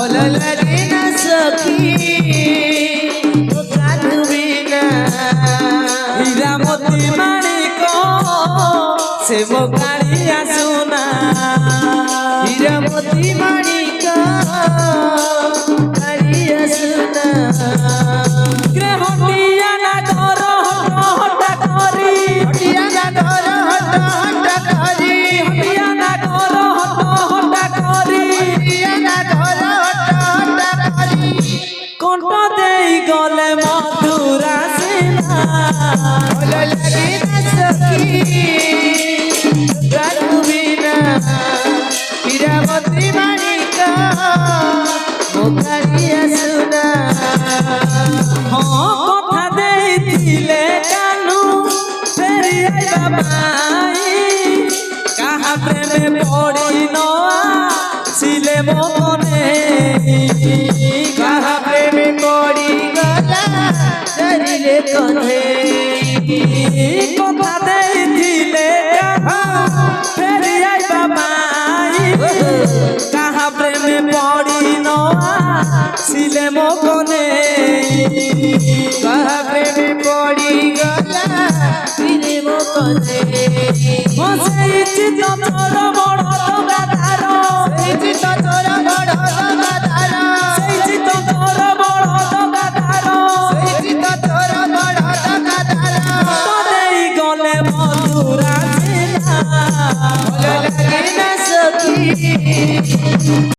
ভালো লাগে না সখী কাঁদবি না হীরামতি মানিক সে মোকাড়িয়া সোনা হীরামতি মানিক কাড়িয়া সোনা গ্রহটিয়া না ধর হট করি হটিয়া না ধর হট হট করি হটিয়া না ধর হট করি হটিয়া না ধর হট হট করি কণ্ঠ দেই গলে মধুরা সিনা ভালো লাগে না সখী কাঁদবি না হীরামতি মানিক মুখারিয়া সোনা কথা দেইছিলে কানু ফেরি আইবা ভাই কাহা প্রেমে পড়ি ছিলে মনে কাহা প্রেমে পড়ি গলা শরীরে কনে কথা দেইছিলে কানু ফেরি আইবা ভাই কাহা প্রেমে পড়ি ছিলে মনে